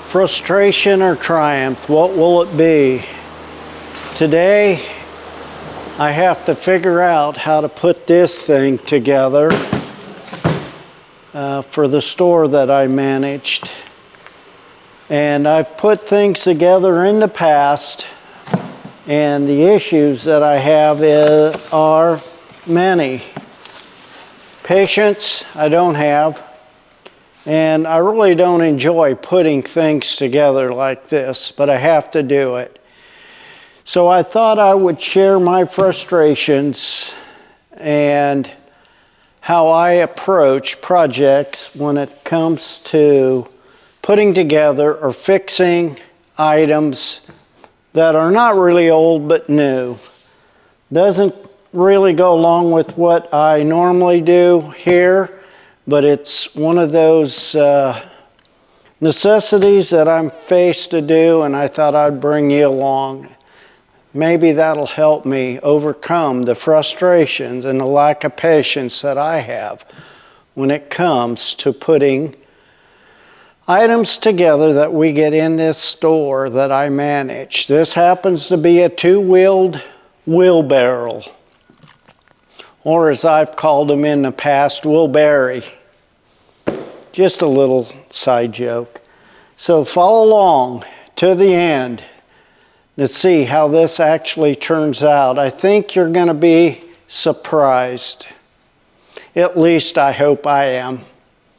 Frustration or triumph, what will it be? Today, I have to figure out how to put this thing together for the store that I managed. And I've put things together in the past, and the issues that I have are many. Patience, I don't have. And I really don't enjoy putting things together like this, but I have to do it. So I thought I would share my frustrations and how I approach projects when it comes to putting together or fixing items that are not really old but new. Doesn't really go along with what I normally do here, but it's one of those necessities that I'm faced to do, and I thought I'd bring you along. Maybe that'll help me overcome the frustrations and the lack of patience that I have when it comes to putting items together that we get in this store that I manage. This happens to be a two-wheeled wheelbarrow, or as I've called them in the past, wheelbarrow. Just a little side joke. So follow along to the end to see how this actually turns out. I think you're going to be surprised. At least I hope I am.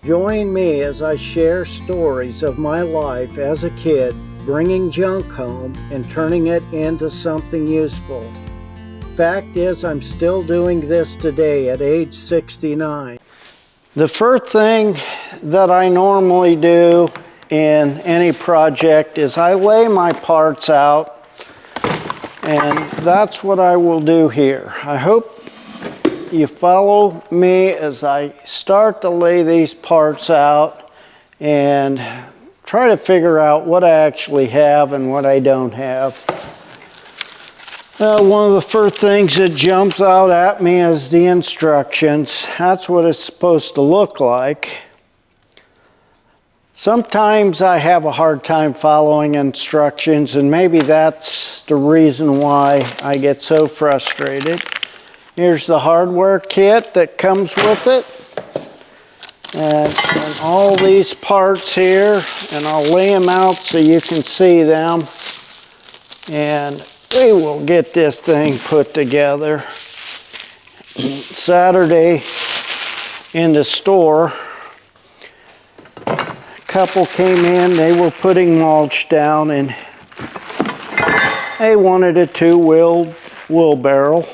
Join me as I share stories of my life as a kid, bringing junk home and turning it into something useful. Fact is, I'm still doing this today at age 69. The first thing that I normally do in any project is I lay my parts out, and that's what I will do here. I hope you follow me as I start to lay these parts out and try to figure out what I actually have and what I don't have. One of the first things that jumps out at me is the instructions. That's what it's supposed to look like. Sometimes I have a hard time following instructions, and maybe that's the reason why I get so frustrated. Here's the hardware kit that comes with it. And all these parts here, and I'll lay them out so you can see them. And we will get this thing put together. Saturday in the store, a couple came in, they were putting mulch down, and they wanted a two-wheeled wheelbarrow,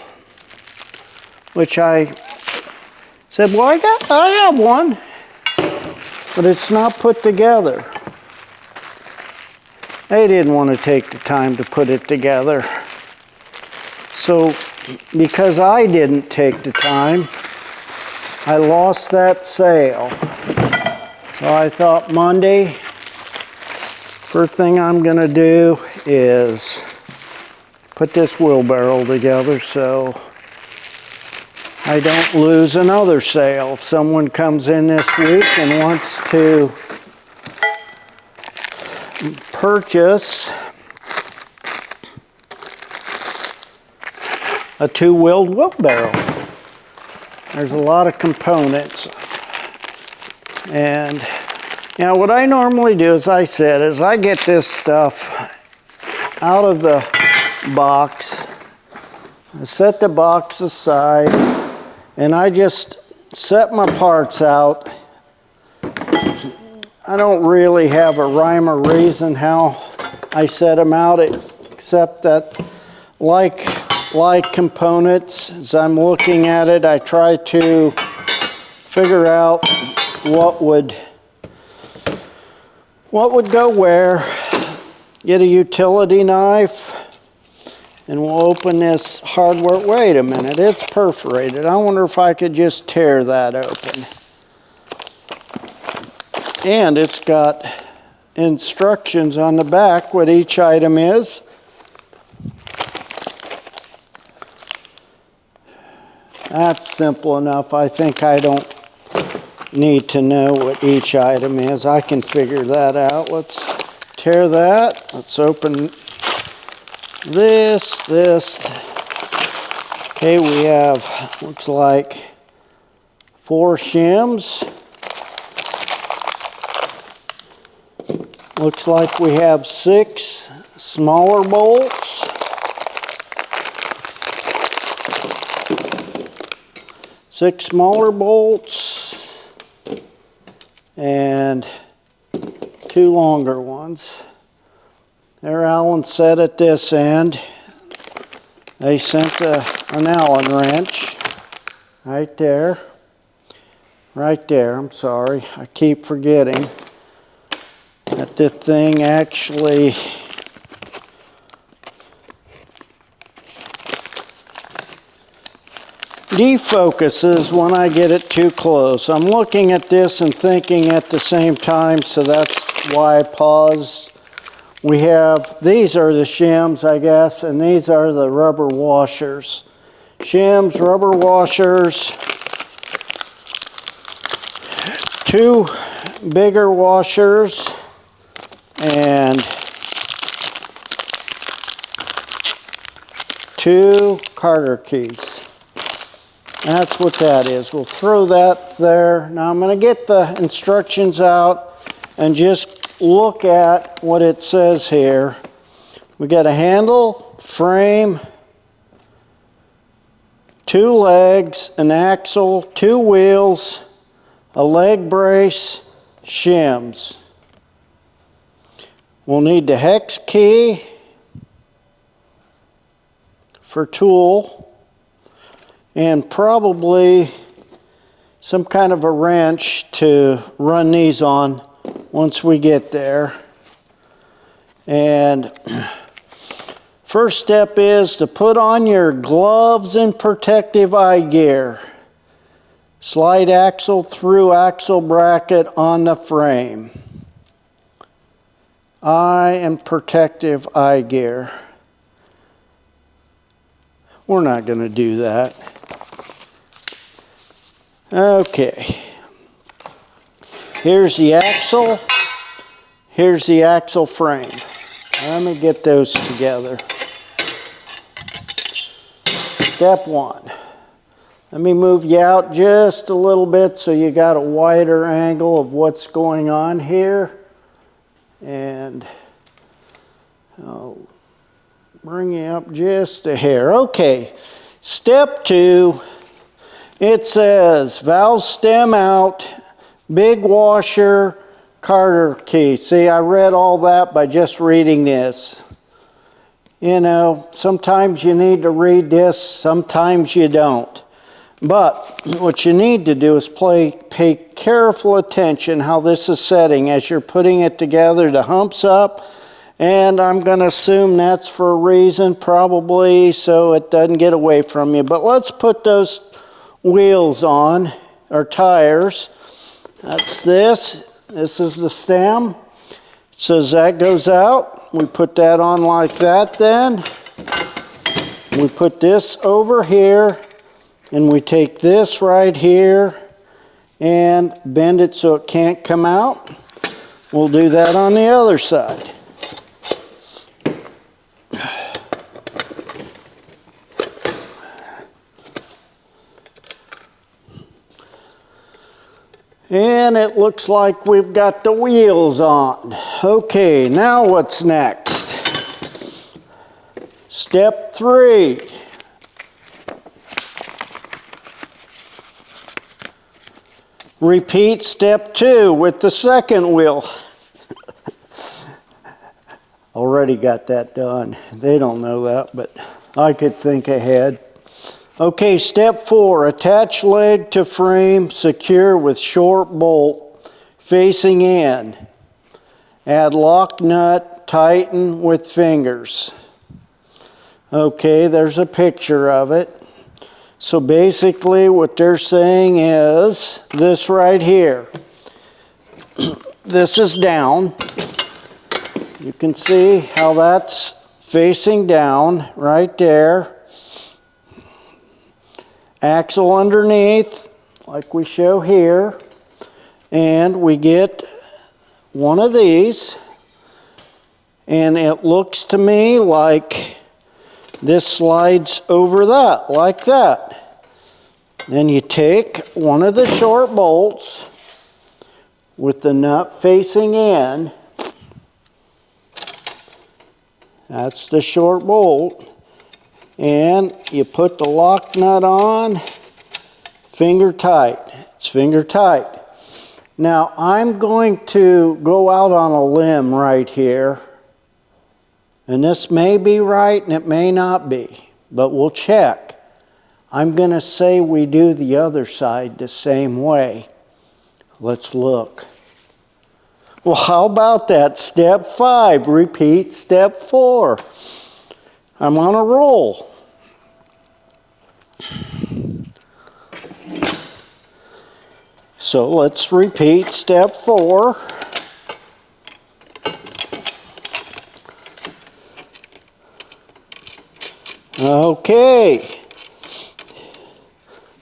which I said, well, I have one, but it's not put together. They didn't want to take the time to put it together. So, because I didn't take the time, I lost that sale. So I thought Monday, first thing I'm going to do is put this wheelbarrow together so I don't lose another sale. If someone comes in this week and wants to purchase a two-wheeled wheelbarrow, there's a lot of components. And what I normally do, as I said, is I get this stuff out of the box, I set the box aside, and I just set my parts out. I don't really have a rhyme or reason how I set them out, except that like components, as I'm looking at it, I try to figure out what would go where. Get a utility knife, and we'll open this hardware. Wait a minute, it's perforated. I wonder if I could just tear that open. And it's got instructions on the back what each item is. That's simple enough. I think I don't need to know what each item is. I can figure that out. Let's care of that. Let's open this. Okay, we have, looks like 4 shims. Looks like we have 6 smaller bolts. 6 smaller bolts and 2 longer ones. There, Allen set at this end. They sent an Allen wrench right there. Right there, I'm sorry. I keep forgetting that the thing actually defocuses when I get it too close. I'm looking at this and thinking at the same time, so that's why I paused. We have, these are the shims, I guess, and these are the rubber washers. Shims, rubber washers, 2 bigger washers, and 2 Carter keys. That's what that is. We'll throw that there. Now I'm going to get the instructions out and just look at what it says here. We got a handle, frame, 2 legs, an axle, 2 wheels, a leg brace, shims. We'll need the hex key for tool, and probably some kind of a wrench to run these on once we get there. And first step is to put on your gloves and protective eye gear. Slide axle through axle bracket on the frame. Eye and protective eye gear. We're not going to do that. Okay. Here's the axle. Here's the axle frame. Let me get those together. Step 1. Let me move you out just a little bit so you got a wider angle of what's going on here. And I'll bring you up just a hair. Okay, step 2, it says valve stem out, big washer, Carter key. See, I read all that by just reading this. You know, sometimes you need to read this, sometimes you don't. But what you need to do is pay careful attention how this is setting as you're putting it together. The hump's up, and I'm going to assume that's for a reason, probably so it doesn't get away from you. But let's put those wheels on, or tires. That's this. This is the stem. It says that goes out. We put that on like that then. We put this over here. And we take this right here and bend it so it can't come out. We'll do that on the other side. And it looks like we've got the wheels on. Okay, now what's next? Step 3. Repeat step 2 with the second wheel. Already got that done. They don't know that, but I could think ahead. Okay, step 4, attach leg to frame, secure with short bolt facing in. Add lock nut, tighten with fingers. Okay, there's a picture of it. So basically what they're saying is this right here. This is down. You can see how that's facing down right there. Axle underneath, like we show here. And we get one of these. And it looks to me like this slides over that, like that. Then you take one of the short bolts with the nut facing in. That's the short bolt. And you put the lock nut on, finger tight. It's finger tight. Now I'm going to go out on a limb right here. And this may be right and it may not be, but we'll check. I'm going to say we do the other side the same way. Let's look. Well, how about that? Step 5, repeat step 4. I'm on a roll. So let's repeat step 4. Okay.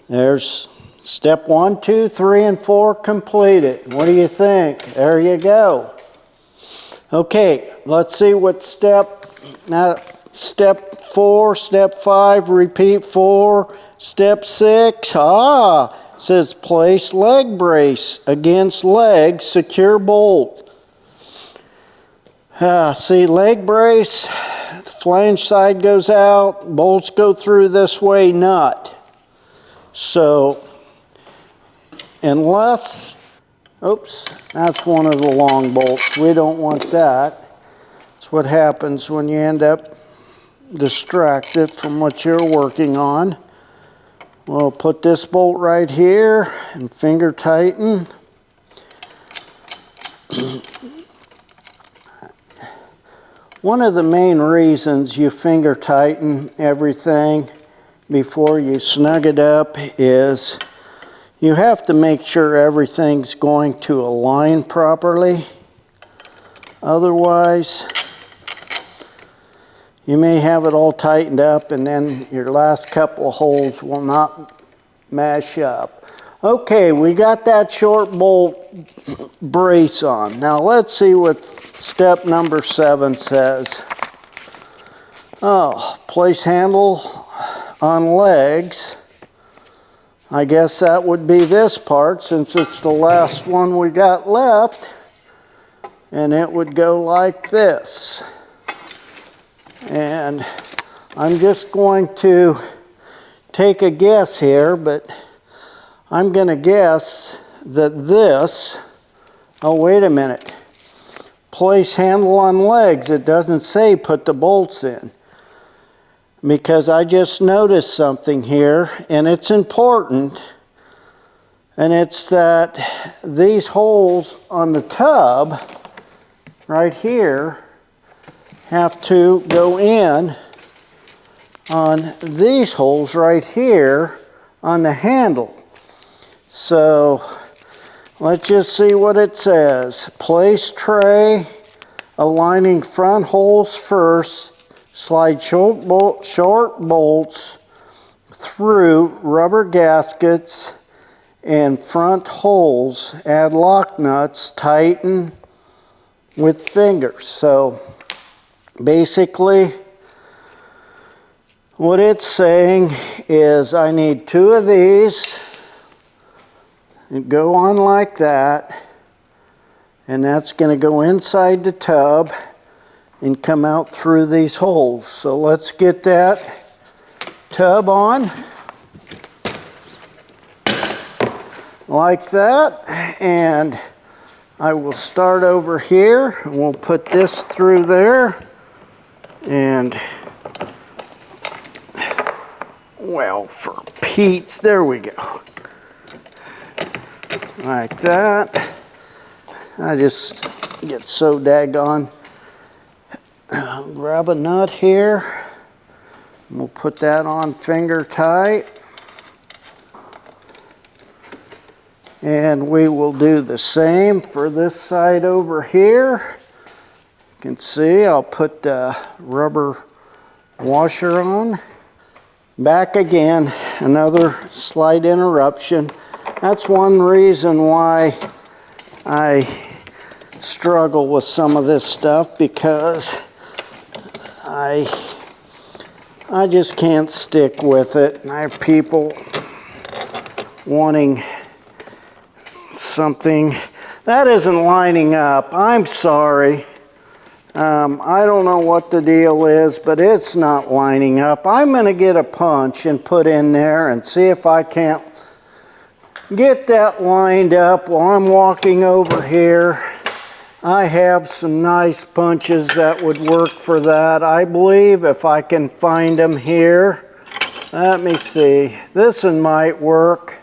There's step 1, 2, 3, and 4 completed. What do you think? There you go. Okay, let's see what step 4, step 5, repeat 4, step 6. It says place leg brace against leg, secure bolt. See, leg brace, the flange side goes out, bolts go through this way, nut. So, unless, oops, that's one of the long bolts. We don't want that. That's what happens when you end up distracted from what you're working on. We'll put this bolt right here and finger tighten. One of the main reasons you finger tighten everything before you snug it up is you have to make sure everything's going to align properly. Otherwise, you may have it all tightened up and then your last couple of holes will not mash up. Okay, we got that short bolt brace on. Now let's see what step number 7 says. Place handle on legs. I guess that would be this part since it's the last one we got left. And it would go like this. And I'm just going to take a guess here, but I'm going to guess that this, oh wait a minute, place handle on legs, it doesn't say put the bolts in. Because I just noticed something here, and it's important, and it's that these holes on the tub right here have to go in on these holes right here on the handle. So let's just see what it says. Place tray aligning front holes first. Slide short bolts through rubber gaskets and front holes. Add lock nuts, tighten with fingers. So basically what it's saying is I need 2 of these and go on like that, and that's going to go inside the tub and come out through these holes. So let's get that tub on like that, and I will start over here and we'll put this through there, and well, for Pete's, there we go, like that. I just get so daggone. Grab a nut here, we'll put that on finger tight, and we will do the same for this side over here. You can see I'll put the rubber washer on. Back again, another slight interruption. That's one reason why I struggle with some of this stuff because I just can't stick with it. And I have people wanting something that isn't lining up. I'm sorry. I don't know what the deal is, but it's not lining up. I'm going to get a punch and put in there and see if I can't get that lined up while I'm walking over here. I have some nice punches that would work for that, I believe, if I can find them here. Let me see. This one might work.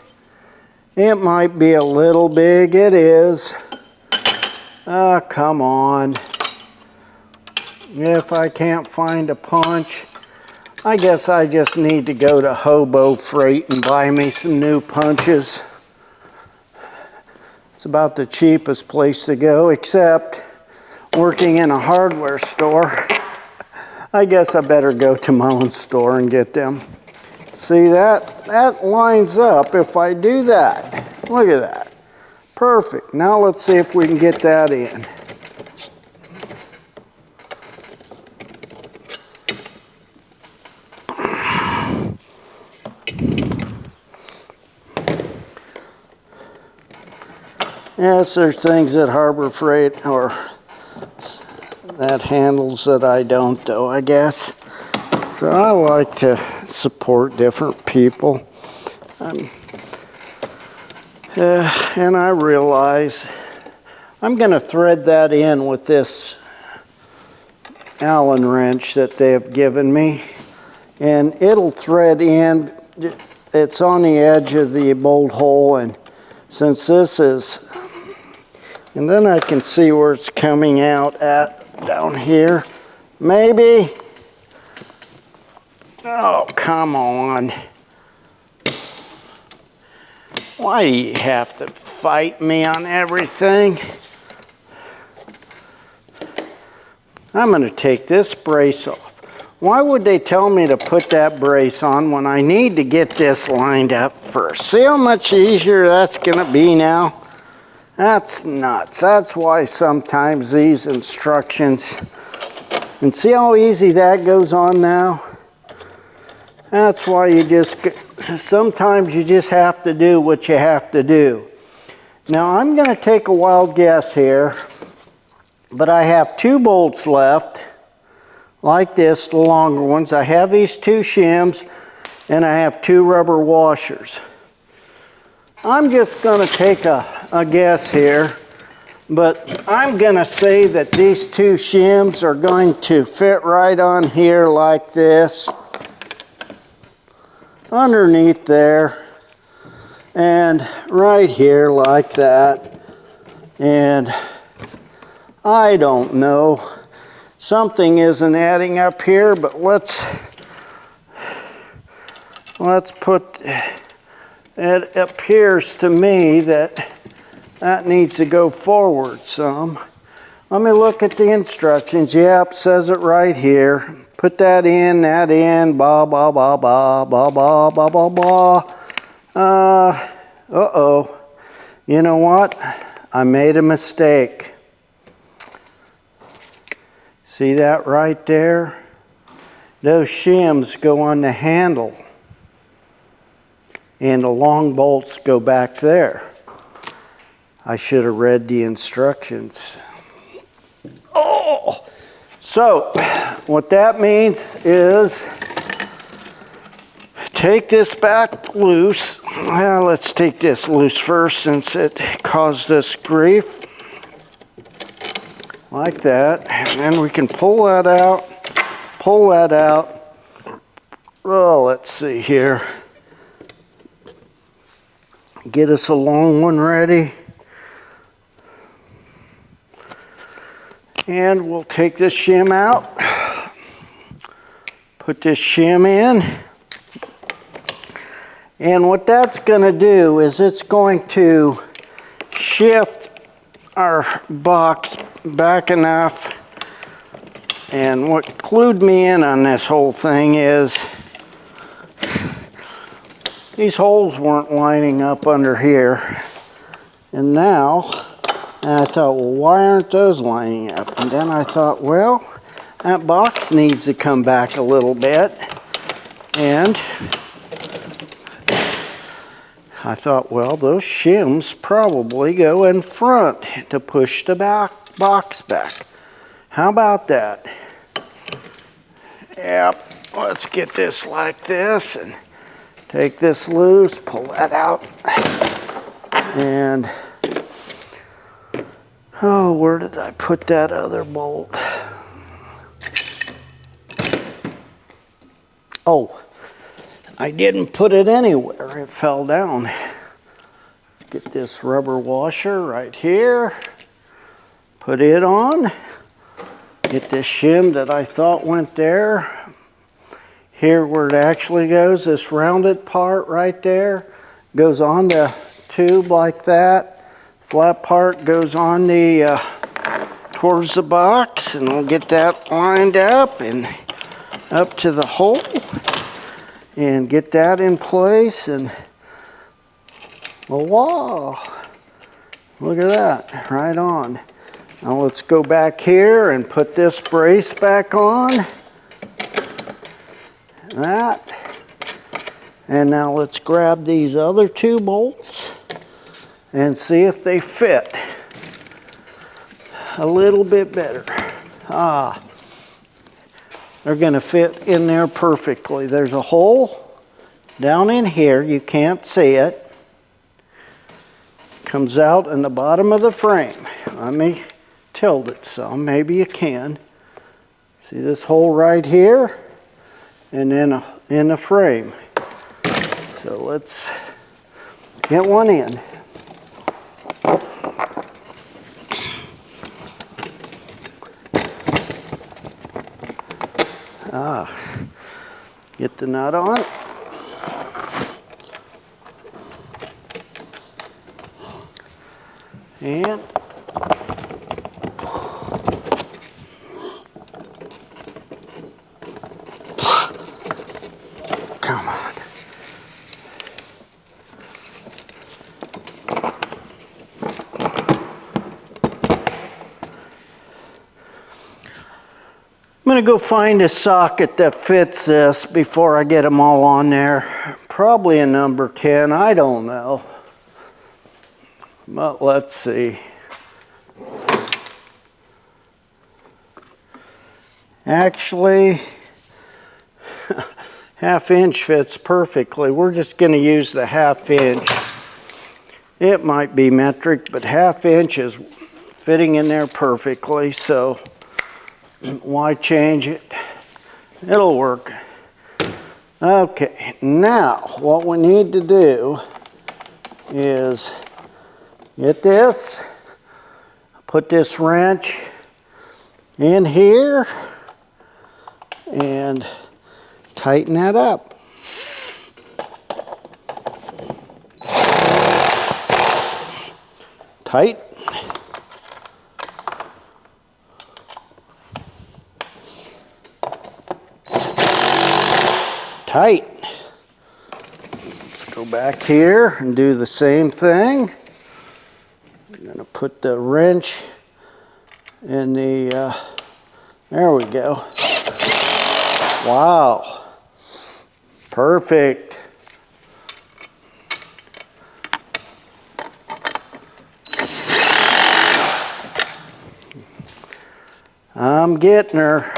It might be a little big. It is. Come on. If I can't find a punch, I guess I just need to go to Hobo Freight and buy me some new punches. It's about the cheapest place to go, except working in a hardware store. I guess I better go to my own store and get them. See, that lines up if I do that. Look at that. Perfect. Now let's see if we can get that in. Yes, there's things at Harbor Freight or that handles that I don't, though, I guess. So I like to support different people. And I realize I'm going to thread that in with this Allen wrench that they have given me. And it'll thread in. It's on the edge of the bolt hole, and since this is, and then I can see where it's coming out at down here. Maybe. Oh, come on. Why do you have to fight me on everything? I'm going to take this brace off. Why would they tell me to put that brace on when I need to get this lined up first? See how much easier that's going to be now? That's nuts. That's why sometimes these instructions, and see how easy that goes on now? That's why you just, sometimes you just have to do what you have to do. Now I'm going to take a wild guess here, but I have 2 bolts left, like this, the longer ones. I have these 2 shims, and I have 2 rubber washers. I'm just going to take a guess here, but I'm going to say that these 2 shims are going to fit right on here like this, underneath there, and right here like that. And I don't know, something isn't adding up here, but let's put, it appears to me that that needs to go forward some. Let me look at the instructions. Yep, says it right here. Put that in, blah, blah, blah, blah, blah, blah, blah, blah, blah. Uh-oh. You know what? I made a mistake. See that right there? Those shims go on the handle, and the long bolts go back there. I should have read the instructions. Oh! So, what that means is, take this back loose. Well, let's take this loose first since it caused us grief. Like that. And then we can pull that out. Pull that out. Oh, let's see here. Get us a long one ready. And we'll take this shim out. Put this shim in. And what that's going to do is it's going to shift our box back enough. And what clued me in on this whole thing is these holes weren't lining up under here. And now And I thought, well, why aren't those lining up? And then I thought, well, that box needs to come back a little bit. And I thought, well, those shims probably go in front to push the box back. How about that? Yep, let's get this like this and take this loose, pull that out. And, oh, where did I put that other bolt? Oh, I didn't put it anywhere. It fell down. Let's get this rubber washer right here. Put it on. Get this shim that I thought went there. Here where it actually goes, this rounded part right there, goes on the tube like that. Flat part goes on the towards the box, and we'll get that lined up and up to the hole and get that in place. And wow, look at that, right on. Now let's go back here and put this brace back on. That. And now let's grab these other two bolts and see if they fit a little bit better. They're going to fit in there perfectly. There's a hole down in here. You can't see it. Comes out in the bottom of the frame. Let me tilt it some. Maybe you can. See this hole right here? And then in the frame. So let's get one in. Get the nut on. And come on. I'm going to go find a socket that fits this before I get them all on there. Probably a number 10, I don't know. But let's see. Actually, ½ fits perfectly. We're just going to use the ½ It might be metric, but ½ is fitting in there perfectly, so why change it? It'll work. Okay, now what we need to do is get this, put this wrench in here and tighten that up. Tight. Tight. Let's go back here and do the same thing. I'm going to put the wrench in the, there we go. Wow. Perfect. I'm getting her.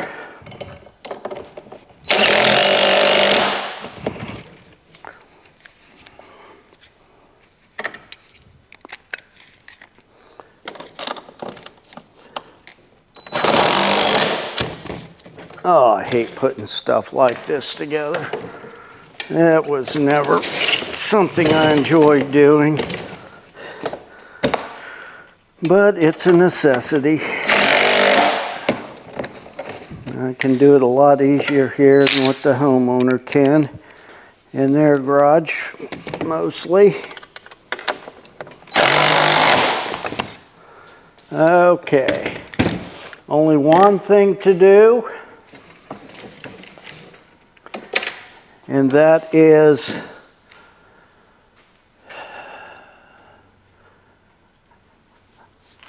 Oh, I hate putting stuff like this together. That was never something I enjoyed doing. But it's a necessity. I can do it a lot easier here than what the homeowner can in their garage, mostly. Okay, only one thing to do, and that is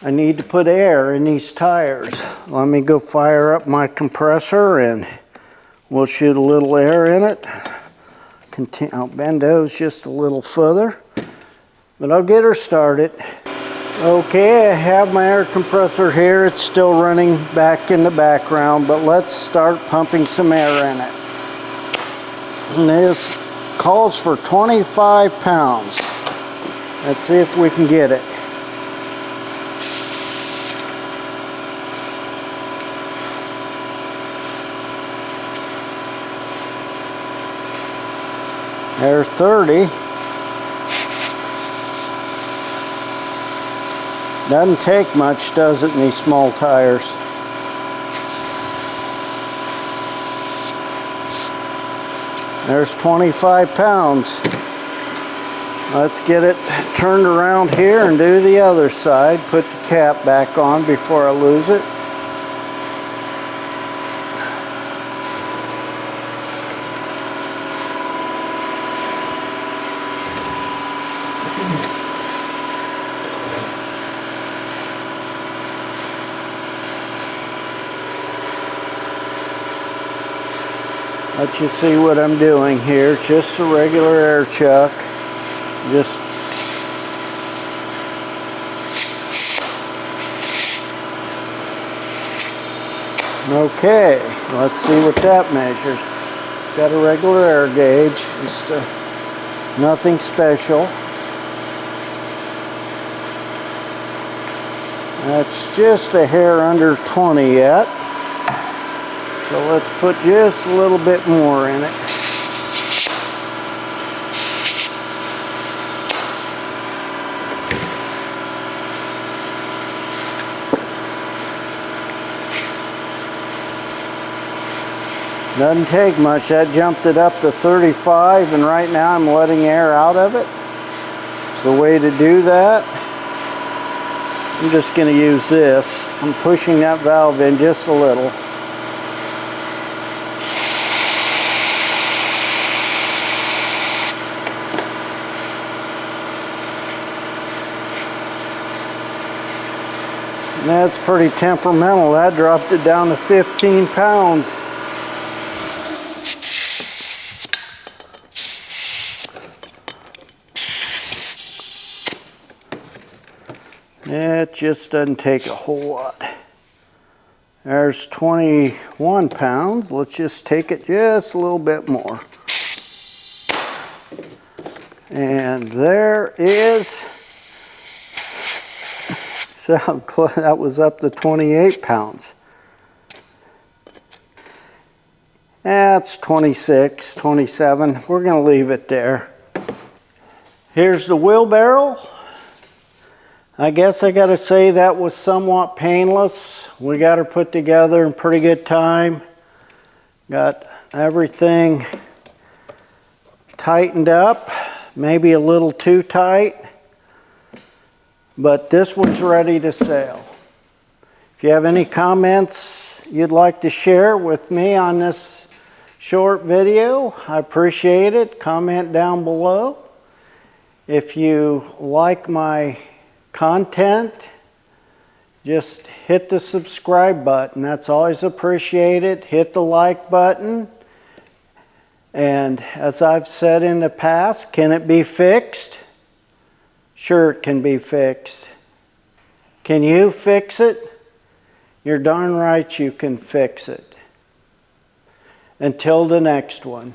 I need to put air in these tires. Let me go fire up my compressor and we'll shoot a little air in it. I'll bend those just a little further, but I'll get her started. Okay, I have my air compressor here. It's still running back in the background, but let's start pumping some air in it. And this calls for 25 pounds. Let's see if we can get it. There's 30. Doesn't take much, does it, in these small tires? There's 25 pounds. Let's get it turned around here and do the other side. Put the cap back on before I lose it. Let you see what I'm doing here. Just a regular air chuck. Just okay. Let's see what that measures. It's got a regular air gauge. Just nothing special. That's just a hair under 20 yet. So let's put just a little bit more in it. Doesn't take much. That jumped it up to 35, and right now I'm letting air out of it. It's the way to do that. I'm just going to use this. I'm pushing that valve in just a little. That's pretty temperamental. That dropped it down to 15 pounds. It just doesn't take a whole lot. There's 21 pounds. Let's just take it just a little bit more. And there is, so that was up to 28 pounds. That's 26, 27. We're going to leave it there. Here's the wheelbarrow. I guess I got to say that was somewhat painless. We got her put together in pretty good time. Got everything tightened up, maybe a little too tight, but this one's ready to sail. If you have any comments you'd like to share with me on this short video, I appreciate it. Comment down below. If you like my content, just hit the subscribe button. That's always appreciated. Hit the like button. And as I've said in the past, can it be fixed? Sure, it can be fixed. Can you fix it? You're darn right you can fix it. Until the next one.